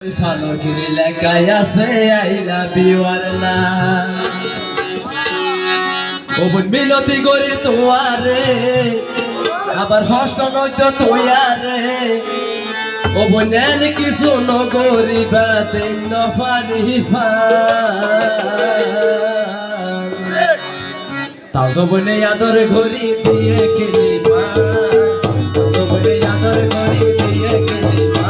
ফালকির লেখায় আছে I love you আর না ও বোন মিনতি করি তোমারে আবার হস্ত নয়তো তোয়ারে ও বোন এন কিছু নগরিবা দিন ফারিফা তাও তো বোনে আদর ঘড়ি দিয়ে কিনিবা তো বোনে আদর ঘড়ি দিয়ে কিনিবা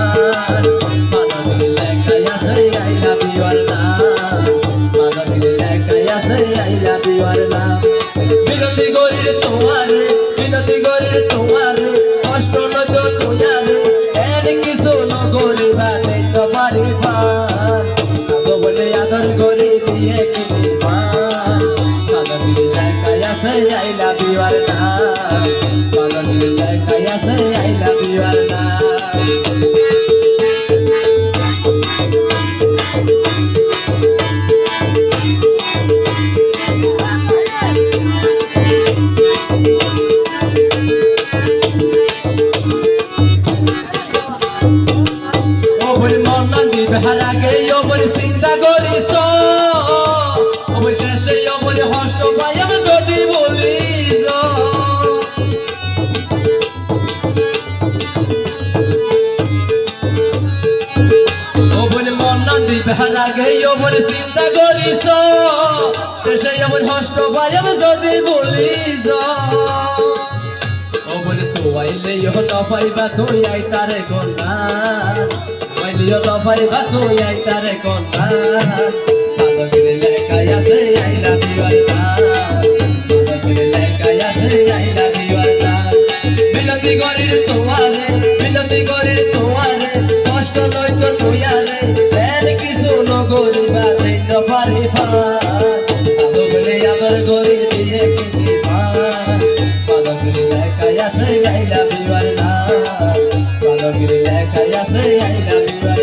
বিনতি গরির তোমারে কষ্ট নতো তোমারে এর কিছু নগরিবা দিন পারিবা তো বলে আদর গরি দিয়ে কিনিবা পাগল লেখায় আছে আই লাভ ইউ আর না পাগল লেখায় আছে আই লাভ ইউ আর না হারাগে ওপরে চিন্তা করিস অবশেষে ওপরে হস্ত পাই আমি যদি বলিস ওপরে মন না দিবে হারাগে ওপরে চিন্তা করিস শেষে ওপরে হস্ত পাই আমি যদি বলিস ওপরে তো আইলে না পাইবা তুই আই তারে কন্যা Yo lo fai ba tu ai tare conta Pado que le calla se ai la viva Pado que le calla se ai la viva Binati gorir tuare Kosto noi to tuyare Er kisu no goriba dino pariba Pado que le ador gori diye kiniba Pado que le calla se ai la viva Pado que le calla se ai la viva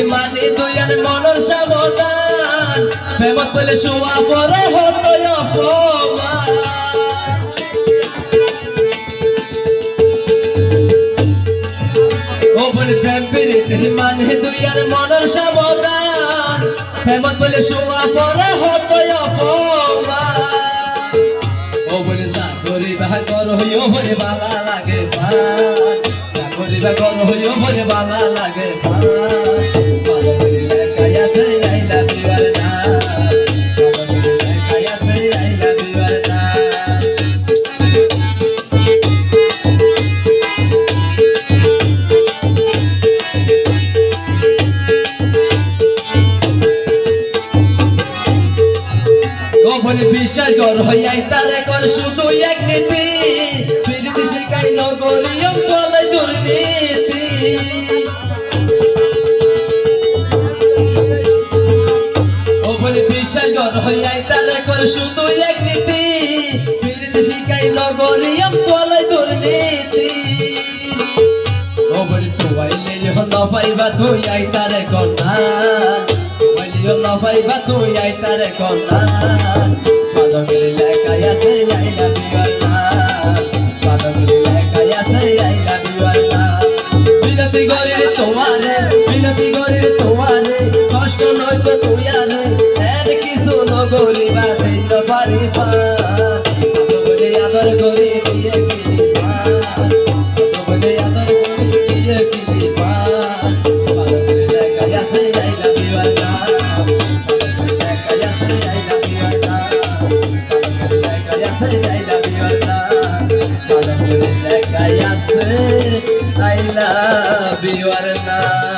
Himani tuyan monor sabotan Pemot pele suwa pore hoto ya poma Obon pempirit himani tuyan monor sabotan Pemot pele suwa pore hoto ya poma Obon zakori bahagor hoyo hore bala lage pa Zakori bahagor hoyo hore bala lage pa বিশ্বাস কর হইয়াই তারে কর শুধু এক নীতি প্রীতি শিখাই নগরী অন্তলে দুর্নীতি ও বলে বিশ্বাস কর হইয়াই তারে কর শুধু এক নীতি প্রীতি শিখাই নগরী অন্তলে দুর্নীতি ও বলে তোয়াইলে যখন পাইবা তুই আই তারে কন্যা ওয়াইলে না পাইবা তুই আই তারে কন্যা Pado que le calla se ai la viva Pado que le calla se ai la viva Binati gorir tomare Kosto noi to tuyare Er kisu no goriba dino pariba Pado que ador gori diye kiniba Pado que ador gori diye kiniba Pado que le calla se ai la viva Pado que le calla se ai la viva I love you,